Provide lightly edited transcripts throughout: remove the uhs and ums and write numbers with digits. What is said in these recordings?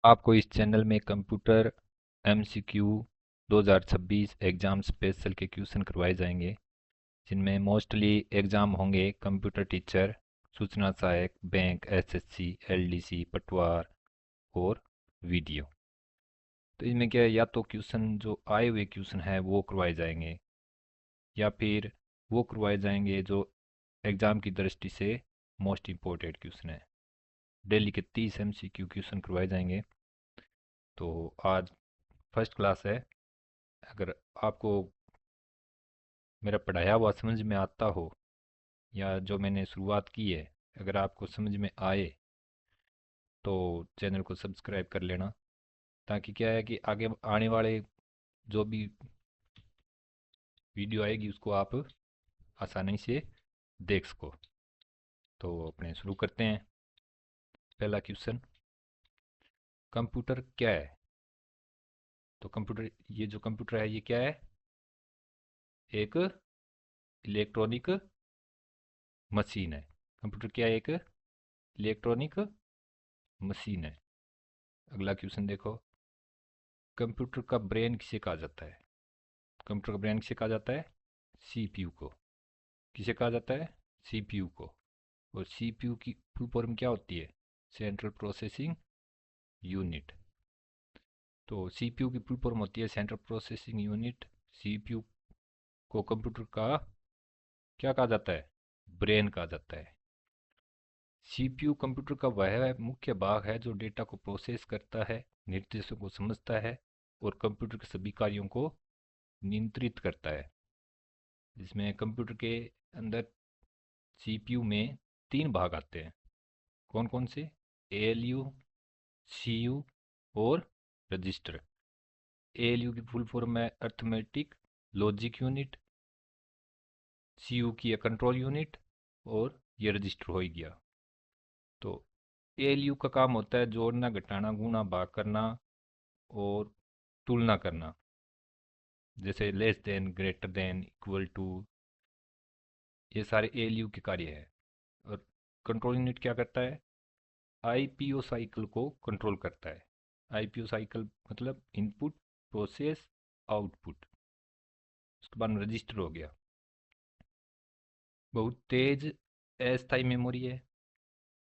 आपको इस चैनल में कंप्यूटर एमसीक्यू 2026 एग्ज़ाम स्पेशल के क्वेश्चन करवाए जाएंगे, जिनमें मोस्टली एग्ज़ाम होंगे कंप्यूटर टीचर, सूचना सहायक, बैंक, एसएससी, एलडीसी, पटवार और वीडियो। तो इनमें क्या है, या तो क्वेश्चन जो आए हुए क्वेश्चन है वो करवाए जाएंगे, या फिर वो करवाए जाएंगे जो एग्ज़ाम की दृष्टि से मोस्ट इम्पोर्टेंट क्वेश्चन है। डेली के 30 एमसीक्यू क्वेश्चन करवाए जाएंगे। तो आज फर्स्ट क्लास है। अगर आपको मेरा पढ़ाया हुआ समझ में आता हो, या जो मैंने शुरुआत की है अगर आपको समझ में आए, तो चैनल को सब्सक्राइब कर लेना, ताकि क्या है कि आगे आने वाले जो भी वीडियो आएगी उसको आप आसानी से देख सको। तो अपने शुरू करते हैं। पहला क्वेश्चन, कंप्यूटर क्या है? तो कंप्यूटर, ये जो कंप्यूटर है ये क्या है? एक इलेक्ट्रॉनिक मशीन है। कंप्यूटर क्या है? एक इलेक्ट्रॉनिक मशीन है। अगला क्वेश्चन देखो, कंप्यूटर का ब्रेन किसे कहा जाता है? कंप्यूटर का ब्रेन किसे कहा जाता है? सीपीयू को। किसे कहा जाता है? सीपीयू को। और सीपीयू की फुल फॉर्म क्या होती है? Central processing unit. तो सीपीयू की फुल फॉर्म होती है सेंट्रल प्रोसेसिंग यूनिट। सीपीयू को कंप्यूटर का क्या कहा जाता है? ब्रेन कहा जाता है। सीपीयू कंप्यूटर का वह मुख्य भाग है जो डेटा को प्रोसेस करता है, निर्देशों को समझता है और कंप्यूटर के सभी कार्यों को नियंत्रित करता है। जिसमें कंप्यूटर के अंदर सीपीयू में तीन भाग आते हैं। कौन कौन से? एएलयू, सीयू और रजिस्टर। एएलयू की फुल फॉर्म है अर्थमेटिक लॉजिक यूनिट, सीयू की है कंट्रोल यूनिट, और ये रजिस्टर हो ही गया। तो एएलयू का काम होता है जोड़ना, घटाना, गुणा, भाग करना और तुलना करना, जैसे less than, greater than, equal to. ये सारे एएलयू के कार्य है। और कंट्रोल यूनिट क्या करता है? आईपीओ साइकिल को कंट्रोल करता है। आईपीओ साइकिल मतलब इनपुट, प्रोसेस, आउटपुट। उसके बाद रजिस्टर हो गया। बहुत तेज अस्थायी मेमोरी है,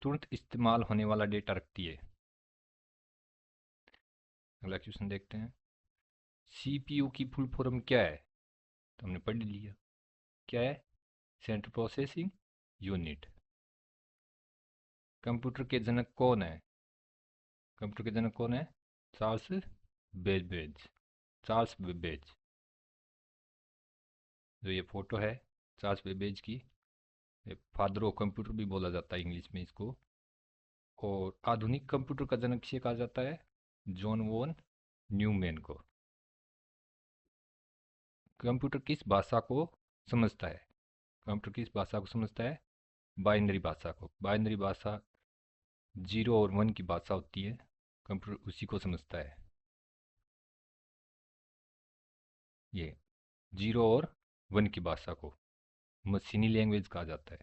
तुरंत इस्तेमाल होने वाला डेटा रखती है। अगला क्वेश्चन देखते हैं, सीपीयू की फुल फॉर्म क्या है? तो हमने पढ़ लिया, क्या है? Central processing unit. कंप्यूटर के जनक कौन है? कंप्यूटर के जनक कौन है? Charles Babbage. Charles Babbage. जो ये फोटो है चार्ल्स बेबेज की, फादर ऑफ कंप्यूटर भी बोला जाता है इंग्लिश में इसको। और आधुनिक कंप्यूटर का जनक किसे कहा जाता है? जॉन वॉन न्यूमैन को। कंप्यूटर किस भाषा को समझता है? कंप्यूटर किस भाषा को समझता है? बाइनरी भाषा को। बाइनरी भाषा जीरो और वन की भाषा होती है, कंप्यूटर उसी को समझता है। ये जीरो और वन की भाषा को मशीनी लैंग्वेज कहा जाता है।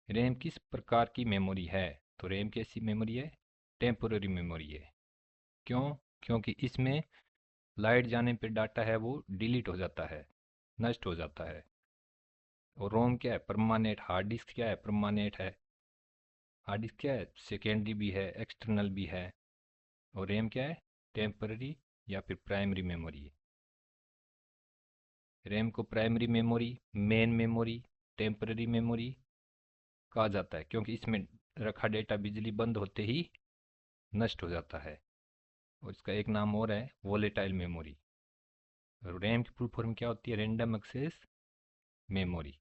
रैम किस प्रकार की मेमोरी है? तो रैम कैसी मेमोरी है? टेम्पोररी मेमोरी है। क्यों? क्योंकि इसमें लाइट जाने पे डाटा है वो डिलीट हो जाता है, नष्ट हो जाता है। और रोम क्या है? परमानेंट। हार्ड डिस्क क्या है? परमानेंट है। हार्ड डिस्क क्या है? सेकेंडरी भी है, एक्सटर्नल भी है। और रैम क्या है? टेम्पररी या फिर प्राइमरी मेमोरी है। रैम को primary memory, main memory, temporary memory कहा जाता है, क्योंकि इसमें रखा डेटा बिजली बंद होते ही नष्ट हो जाता है। और इसका एक नाम और है, वोलेटाइल मेमोरी। और रैम की फुल फॉर्म क्या होती है? Random access memory.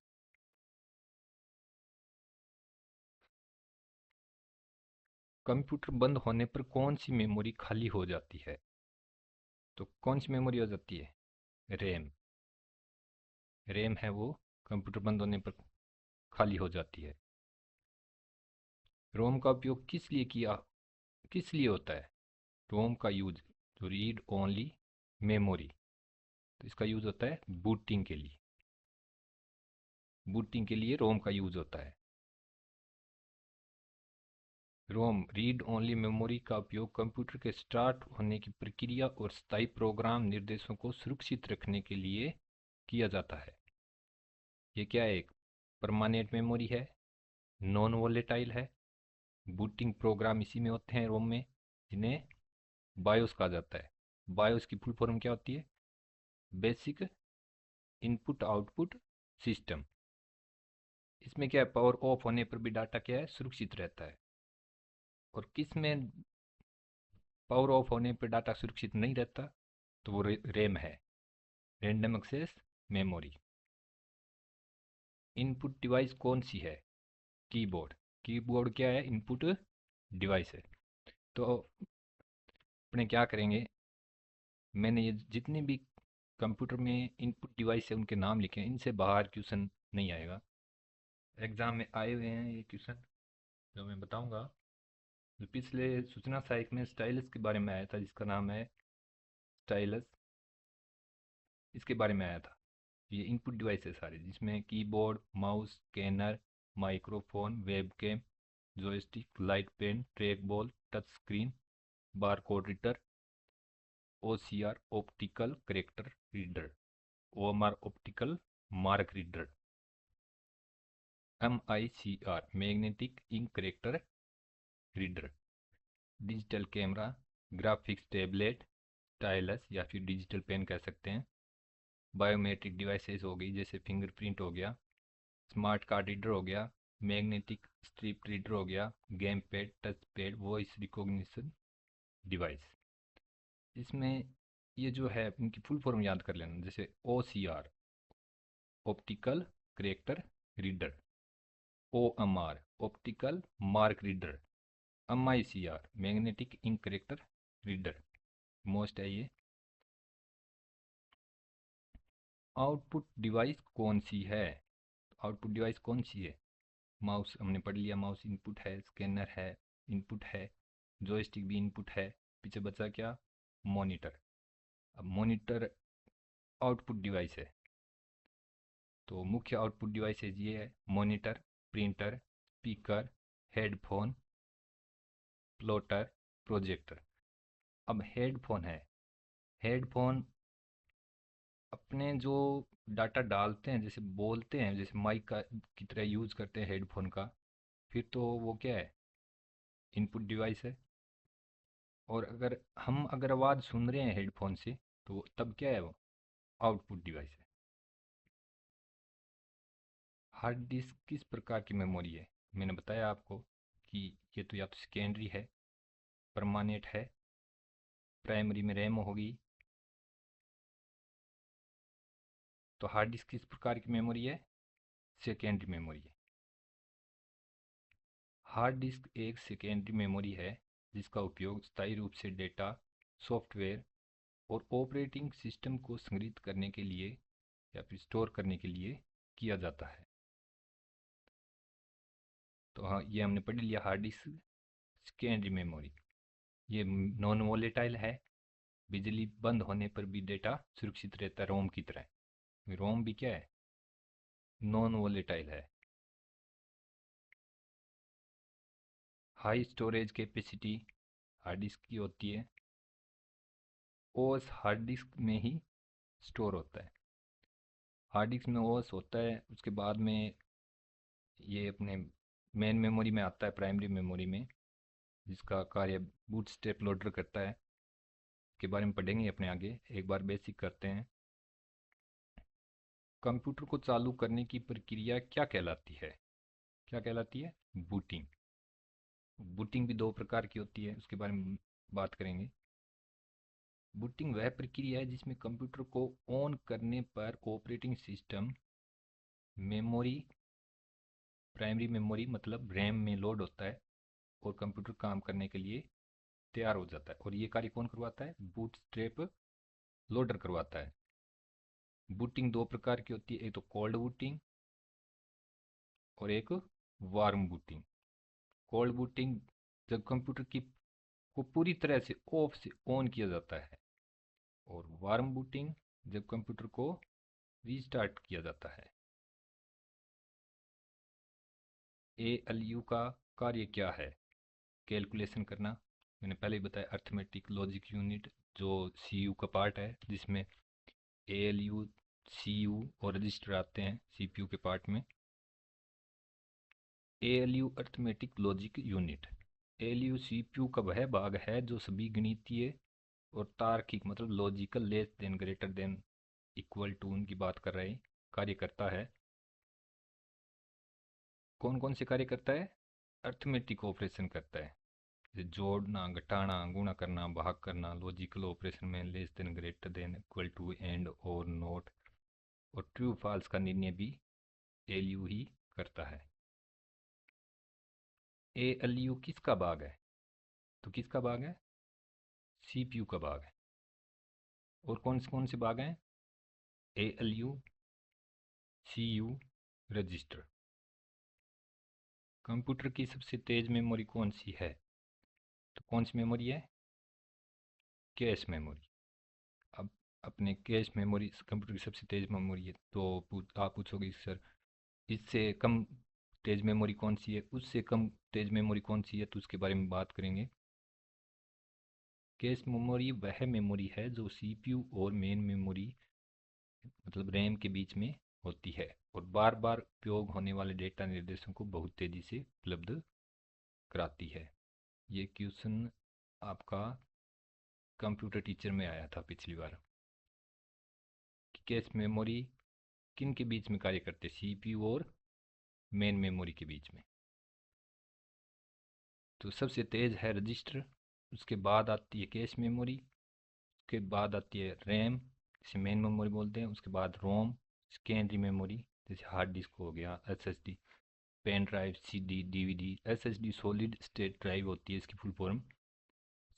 कंप्यूटर बंद होने पर कौन सी मेमोरी खाली हो जाती है? तो कौन सी मेमोरी हो जाती है? रैम। रैम है वो कंप्यूटर बंद होने पर खाली हो जाती है। रोम का उपयोग किस लिए होता है? रोम का यूज, तो रीड ओनली मेमोरी, तो इसका यूज होता है बूटिंग के लिए। बूटिंग के लिए रोम का यूज होता है। रोम रीड ओनली मेमोरी का उपयोग कंप्यूटर के स्टार्ट होने की प्रक्रिया और स्थायी प्रोग्राम निर्देशों को सुरक्षित रखने के लिए किया जाता है। ये क्या है? एक परमानेंट मेमोरी है, नॉन वोलेटाइल है, बूटिंग प्रोग्राम इसी में होते हैं रोम में, जिन्हें बायोस कहा जाता है। बायोस की फुल फॉर्म क्या होती है? Basic input output system. इसमें क्या है, पावर ऑफ होने पर भी डाटा क्या है, सुरक्षित रहता है। और किस में पावर ऑफ होने पर डाटा सुरक्षित नहीं रहता? तो वो रैम है, random access memory. Input device कौन सी है? कीबोर्ड। कीबोर्ड क्या है? इनपुट डिवाइस है। तो अपने क्या करेंगे, मैंने ये जितने भी कंप्यूटर में इनपुट डिवाइस है उनके नाम लिखे हैं, इनसे बाहर क्वेश्चन नहीं आएगा। एग्जाम में आए हुए हैं ये क्वेश्चन जो मैं बताऊंगा। जो पिछले सूचना सहायक में स्टाइलस के बारे में आया था, जिसका नाम है स्टाइलस, इसके बारे में आया था। ये इनपुट डिवाइस है सारे, जिसमें keyboard, mouse, scanner, microphone, webcam, joystick, light pen, track ball, touch screen, bar code reader, OCR optical character reader, OMR optical mark reader, MICR magnetic ink character reader, digital camera, graphics tablet, stylus या फिर digital pen कह सकते हैं, biometric devices हो गई जैसे fingerprint हो गया, स्मार्ट कार्ड रीडर हो गया, मैग्नेटिक स्ट्रिप रीडर हो गया, game pad, touch pad, voice recognition device. इसमें ये जो है इनकी फुल फॉर्म याद कर लेना, जैसे OCR optical character reader, OMR optical mark reader, MICR magnetic ink character reader. Most है ये। आउटपुट डिवाइस कौन सी है? आउटपुट डिवाइस कौन सी है? माउस हमने पढ़ लिया, माउस इनपुट है, स्कैनर है इनपुट है, जॉयस्टिक भी इनपुट है। पीछे बचा क्या? मॉनिटर। अब मॉनिटर आउटपुट डिवाइस है। तो मुख्य आउटपुट डिवाइसेज ये है, monitor, printer, speaker, headphone, plotter, projector. अब हेडफोन है। हेडफोन अपने जो डाटा डालते हैं, जैसे बोलते हैं, जैसे माइक का की तरह यूज करते हैं हेडफोन का, फिर तो वो क्या है, इनपुट डिवाइस है। और अगर आवाज़ सुन रहे हैं हेडफोन से, तो तब क्या है, वो आउटपुट डिवाइस है। हार्ड डिस्क किस प्रकार की मेमोरी है? मैंने बताया आपको कि ये तो या तो सेकेंडरी है, परमानेंट है, प्राइमरी में रैम होगी। तो हार्ड डिस्क किस प्रकार की मेमोरी है? सेकेंडरी मेमोरी है। हार्ड डिस्क एक सेकेंडरी मेमोरी है जिसका उपयोग स्थायी रूप से डेटा, सॉफ्टवेयर और ऑपरेटिंग सिस्टम को संग्रहित करने के लिए या फिर स्टोर करने के लिए किया जाता है। तो हाँ, ये हमने पढ़ लिया हार्ड डिस्क सेकेंडरी मेमोरी। ये नॉन वोलेटाइल है, बिजली बंद होने पर भी डेटा सुरक्षित रहता है रोम की तरह। रोम भी क्या है, नॉन वोलेटाइल है। High storage capacity hard disk की होती है। ओएस हार्ड डिस्क में ही स्टोर होता है। हार्ड डिस्क में ओएस होता है, उसके बाद में ये अपने मेन मेमोरी में आता है, प्राइमरी मेमोरी में, जिसका कार्य बूटस्ट्रैप लोडर करता है। के बारे में पढ़ेंगे अपने आगे, एक बार बेसिक करते हैं। कंप्यूटर को चालू करने की प्रक्रिया क्या कहलाती है? क्या कहलाती है? बूटिंग। बूटिंग भी दो प्रकार की होती है, उसके बारे में बात करेंगे। बूटिंग वह प्रक्रिया है जिसमें कंप्यूटर को ऑन करने पर operating system memory, primary memory मतलब रैम में लोड होता है और कंप्यूटर काम करने के लिए तैयार हो जाता है। और ये कार्य कौन करवाता है? बूटस्ट्रैप लोडर करवाता है। बूटिंग दो प्रकार की होती है, एक तो कोल्ड बूटिंग और एक वार्म बूटिंग। कोल्ड बूटिंग जब कंप्यूटर की को पूरी तरह से ऑफ से ऑन किया जाता है, और वार्म बूटिंग जब कंप्यूटर को रीस्टार्ट किया जाता है। ALU का कार्य क्या है? कैलकुलेशन करना, मैंने पहले ही बताया, अर्थमेटिक लॉजिक यूनिट जो सीयू का पार्ट है, जिसमें एएलयू, सीयू और रजिस्टर आते हैं सीपीयू के पार्ट में। ALU arithmetic logic unit, ALU CPU का वह भाग है जो सभी गणितीय और तार्किक मतलब logical less than greater than equal to उनकी बात कर रहे हैं, कार्य करता है। कौन कौन से कार्य करता है? अर्थमेटिक ऑपरेशन करता है, जैसे जोड़ना, घटाना, गुणा करना, भाग करना, लॉजिकल ऑपरेशन में less than greater than equal to and और नॉट और ट्रू फॉल्स का निर्णय भी एलयू ही करता है। एएलयू किसका भाग है? तो किसका भाग है? सीपीयू का भाग है। और कौन से भाग हैं? ALU, CU, register. कंप्यूटर की सबसे तेज मेमोरी कौन सी है? तो कौन सी मेमोरी है? Cache memory. अब अपने कैश मेमोरी कंप्यूटर की सबसे तेज मेमोरी है, तो आप पूछोगे सर इससे कम तेज मेमोरी कौन सी है, उससे कम तेज मेमोरी कौन सी है, तो उसके बारे में बात करेंगे। कैश मेमोरी वह मेमोरी है जो सीपीयू और मेन मेमोरी मतलब रैम के बीच में होती है और बार बार उपयोग होने वाले डेटा निर्देशों को बहुत तेजी से उपलब्ध कराती है। ये क्वेश्चन आपका कंप्यूटर टीचर में आया था पिछली बार कि कैश मेमोरी किन के बीच में कार्य करते, सीपीयू और मेन मेमोरी के बीच में। तो सबसे तेज है रजिस्टर, उसके बाद आती है कैश मेमोरी, उसके बाद आती है रैम जिसे मेन मेमोरी बोलते हैं, उसके बाद रोम सेकेंडरी मेमोरी जैसे हार्ड डिस्क हो गया, SSD, pen drive, CD, DVD. SSD solid state drive होती है इसकी फुल फॉर्म,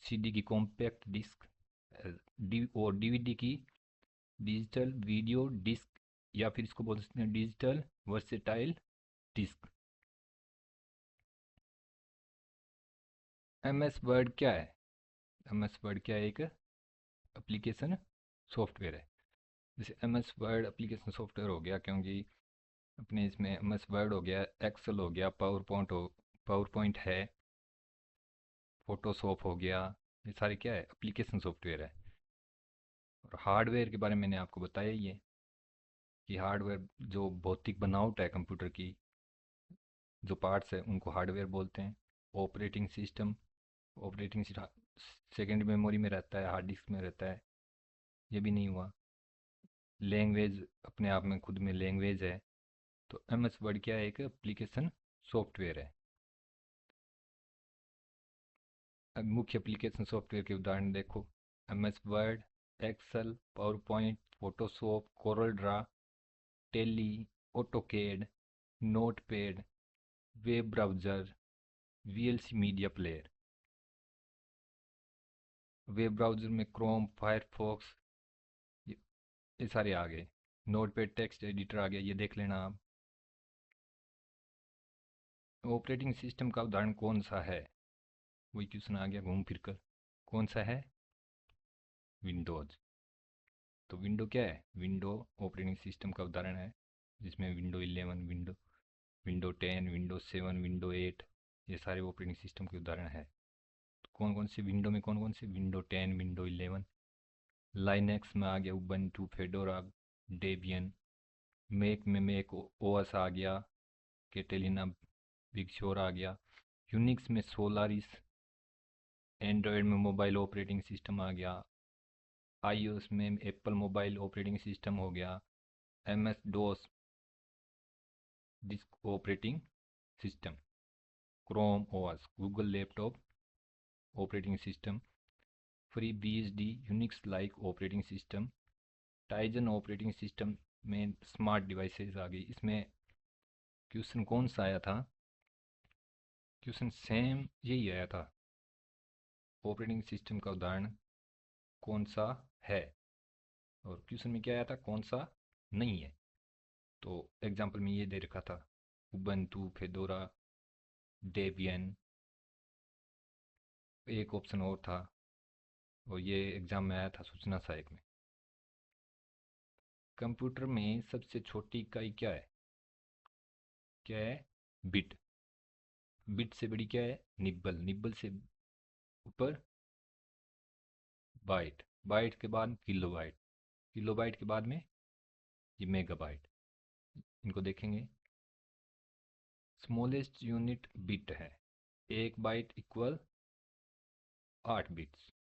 सीडी की कॉम्पैक्ट डिस्क, और डीवीडी की डिजिटल वीडियो डिस्क, या फिर इसको बोल सकते हैं digital versatile disc. MS Word क्या है? एमएस वर्ड क्या है? एक एप्लीकेशन सॉफ्टवेयर है। जैसे एमएस वर्ड एप्लीकेशन सॉफ्टवेयर हो गया क्योंकि अपने इसमें एमएस वर्ड हो गया, एक्सेल हो गया, पावर पॉइंट है, फोटोशॉप हो गया, ये सारे क्या है? एप्लीकेशन सॉफ्टवेयर है। और हार्डवेयर के बारे में मैंने आपको बताया ही है कि हार्डवेयर जो भौतिक बनावट है कंप्यूटर की, जो पार्ट्स है उनको हार्डवेयर बोलते हैं। Operating system, operating second memory में रहता है, हार्ड डिस्क में रहता है। ये भी नहीं हुआ। लैंग्वेज अपने आप में खुद में लैंग्वेज है। तो एमएस वर्ड क्या है? एक एप्लीकेशन सॉफ्टवेयर है। अब मुख्य एप्लीकेशन सॉफ्टवेयर के उदाहरण देखो, MS Word, Excel, PowerPoint, Photoshop, CorelDRAW, Tally, AutoCAD, Notepad, web browser, VLC media player. Web browser में क्रोम, फायरफॉक्स, ये ये सारे आ गए। नोटपैड टेक्स्ट एडिटर आ गया, ये देख लेना आप। ऑपरेटिंग सिस्टम का उदाहरण कौन सा है? वही क्वेश्चन आ गया घूम फिर कर। कौन सा है? विंडोज़। तो विंडो क्या है? विंडो ऑपरेटिंग सिस्टम का उदाहरण है, जिसमें विंडो 11, विंडो 10, विंडो 7, विंडो 8, ये सारे ऑपरेटिंग सिस्टम के उदाहरण है। तो कौन कौन से विंडो में कौन कौन से? Window 10, window 11। लाइनेक्स में आ गया उबंटू, फेडोरा, डेबियन। मैक में मैक ओएस आ गया, कैटेलिना, बिग श्योर आ गया। यूनिक्स में सोलारिस। एंड्रॉयड में मोबाइल ऑपरेटिंग सिस्टम आ गया। आईओएस में एप्पल मोबाइल ऑपरेटिंग सिस्टम हो गया। MS DOS disk operating system. Chrome OS Google laptop operating system. Free BSD Unix like operating system. Tizen operating system में smart devices आ गई। इसमें क्वेश्चन कौन सा आया था? क्वेश्चन सेम यही आया था, ऑपरेटिंग सिस्टम का उदाहरण कौन सा है, और क्वेश्चन में क्या आया था? कौन सा नहीं है। तो एग्जाम्पल में ये दे रखा था, उबंटू, फेडोरा, डेबियन, एक ऑप्शन और था, और ये एग्जाम में आया था सूचना सहायक में। कंप्यूटर में सबसे छोटी इकाई क्या है? क्या है? बिट। बिट से बड़ी क्या है? निब्बल। निब्बल से ऊपर बाइट। बाइट के बाद किलोबाइट। किलोबाइट के बाद में ये मेगाबाइट। इनको देखेंगे। स्मॉलेस्ट यूनिट बिट है। एक बाइट इक्वल 8 बिट्स।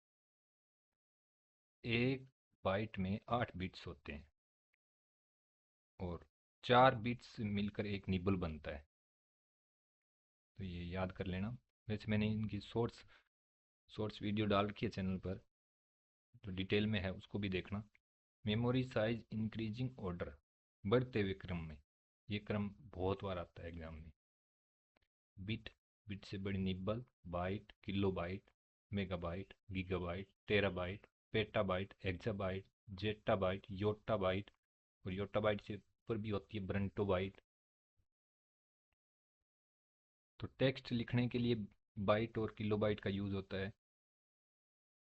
एक बाइट में 8 बिट्स होते हैं और 4 बिट्स मिलकर एक निबल बनता है। तो ये याद कर लेना। वैसे मैंने इनकी शॉर्ट्स वीडियो डाल रखी है चैनल पर, जो डिटेल में है उसको भी देखना। मेमोरी साइज इंक्रीजिंग ऑर्डर, बढ़ते हुए क्रम में। ये क्रम बहुत बार आता है एग्जाम में। बिट, बिट से बड़ी nibble, byte, kilobyte, megabyte, gigabyte, terabyte, petabyte, exabyte, zettabyte, yottabyte, और योटाबाइट से ऊपर भी होती है ब्रंटोबाइट। तो टेक्स्ट लिखने के लिए बाइट और किलोबाइट का यूज़ होता है।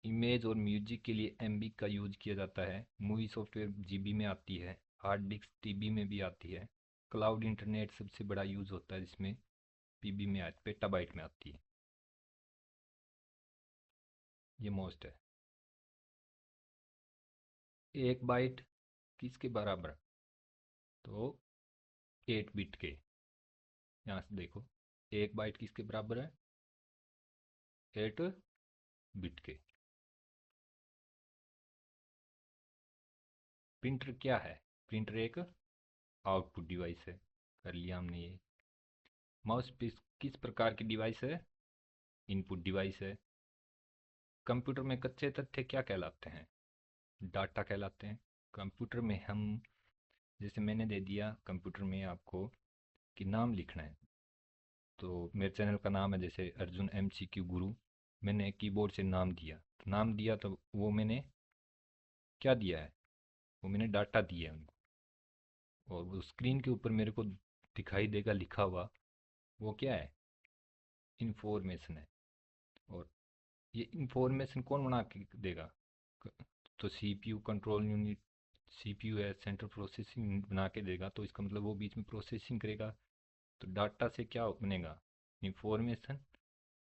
इमेज और म्यूजिक के लिए एमबी का यूज किया जाता है। मूवी सॉफ्टवेयर जीबी में आती है। हार्ड डिस्क टीबी में भी आती है। क्लाउड इंटरनेट सबसे बड़ा यूज होता है जिसमें पीबी में पेटाबाइट में आती है। ये मोस्ट है। एक बाइट किसके बराबर? तो 8 बिट के। यहाँ से देखो, एक बाइट किसके बराबर है? 8 बिट के। प्रिंटर क्या है? प्रिंटर एक आउटपुट डिवाइस है। कर लिया हमने ये। माउस किस प्रकार की डिवाइस है? इनपुट डिवाइस है। कंप्यूटर में कच्चे तथ्य क्या कहलाते हैं? डाटा कहलाते हैं। कंप्यूटर में हम, जैसे मैंने दे दिया कंप्यूटर में आपको कि नाम लिखना है, तो मेरे चैनल का नाम है जैसे अर्जुन MCQ गुरु। मैंने कीबोर्ड से नाम दिया, तो नाम दिया तो वो मैंने क्या दिया है? वो मैंने डाटा दिया है उनको। और वो स्क्रीन के ऊपर मेरे को दिखाई देगा लिखा हुआ, वो क्या है? इंफॉर्मेशन है। और ये इंफॉर्मेशन कौन बना के देगा? तो CPU कंट्रोल यूनिट, CPU है, सेंट्रल प्रोसेसिंग यूनिट बना के देगा। तो इसका मतलब वो बीच में प्रोसेसिंग करेगा। तो डाटा से क्या बनेगा? इंफॉर्मेशन।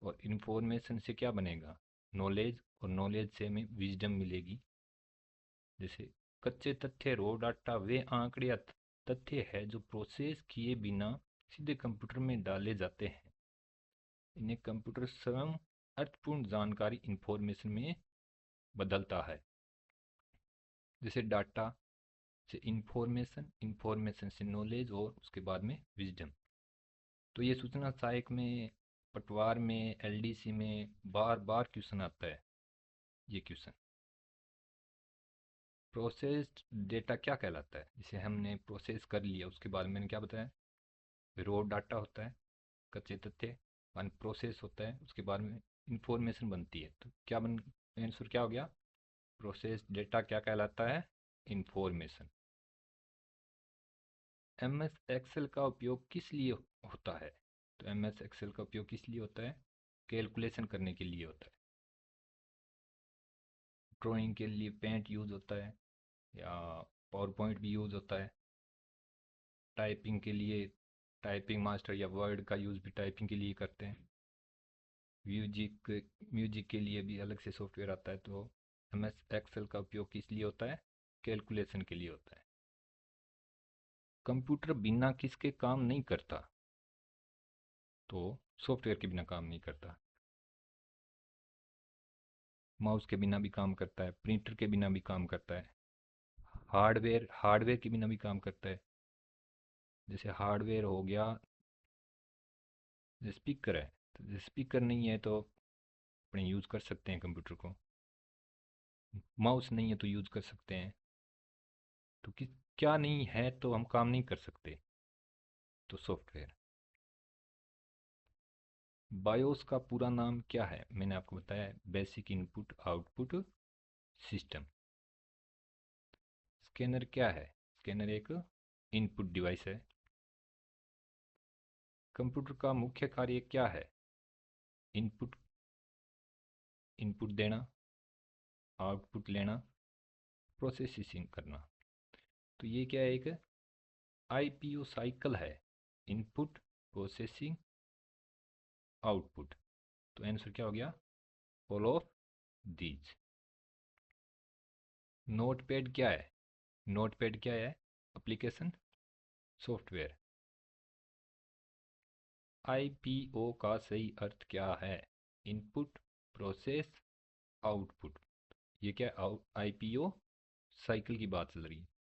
और इंफॉर्मेशन से क्या बनेगा? नॉलेज। और नॉलेज से हमें विजडम मिलेगी। जैसे कच्चे तथ्य, रो डाटा वे आंकड़े या तथ्य है जो प्रोसेस किए बिना सीधे कंप्यूटर में डाले जाते हैं। इन्हें कंप्यूटर स्वयं अर्थपूर्ण जानकारी इंफॉर्मेशन में बदलता है। जैसे डाटा से इंफॉर्मेशन, इंफॉर्मेशन से नॉलेज, और उसके बाद में विजडम। तो ये सूचना सहायक में, पटवार में, LDC में बार बार क्वेश्चन आता है। ये क्वेश्चन प्रोसेस्ड डेटा क्या कहलाता है? जिसे हमने प्रोसेस कर लिया उसके बाद मैंने क्या बताया? रो डाटा होता है, कच्चे तथ्य, वन प्रोसेस होता है, उसके बाद में इंफॉर्मेशन बनती है। तो क्या बन, आंसर क्या हो गया? प्रोसेस डेटा क्या कहलाता है? इंफॉर्मेशन। MS एक्सेल का उपयोग किस लिए होता है? तो MS एक्सेल का उपयोग किस लिए होता है? कैलकुलेशन करने के लिए होता है। ड्राइंग के लिए पेंट यूज होता है, या पावर पॉइंट भी यूज होता है। टाइपिंग के लिए टाइपिंग मास्टर या वर्ड का यूज भी टाइपिंग के लिए करते हैं। म्यूजिक, म्यूजिक के लिए भी अलग से सॉफ्टवेयर आता है। तो MS एक्सेल का उपयोग किस लिए होता है? कैलकुलेशन के लिए होता है। कंप्यूटर बिना किसके काम नहीं करता? तो सॉफ्टवेयर के बिना काम नहीं करता। माउस के बिना भी काम करता है, प्रिंटर के बिना भी काम करता है, हार्डवेयर के बिना भी काम करता है। जैसे हार्डवेयर हो गया, जैसे स्पीकर है, तो जैसे स्पीकर नहीं है तो अपने यूज़ कर सकते हैं कंप्यूटर को। माउस नहीं है तो यूज़ कर सकते हैं। तो क्या नहीं है तो हम काम नहीं कर सकते? तो सॉफ्टवेयर। बायोस का पूरा नाम क्या है? मैंने आपको बताया, basic input output system. Scanner क्या है? स्कैनर एक इनपुट डिवाइस है। कंप्यूटर का मुख्य कार्य क्या है? इनपुट, इनपुट देना, आउटपुट लेना, प्रोसेसिंग करना। तो ये क्या है? एक IPO साइकिल है। Input, processing, output. तो आंसर क्या हो गया? All of these. नोटपैड क्या है? नोटपैड क्या है? Application, software. आईपीओ का सही अर्थ क्या है? Input, process, output. ये क्या आईपीओ साइकिल की बात चल रही है।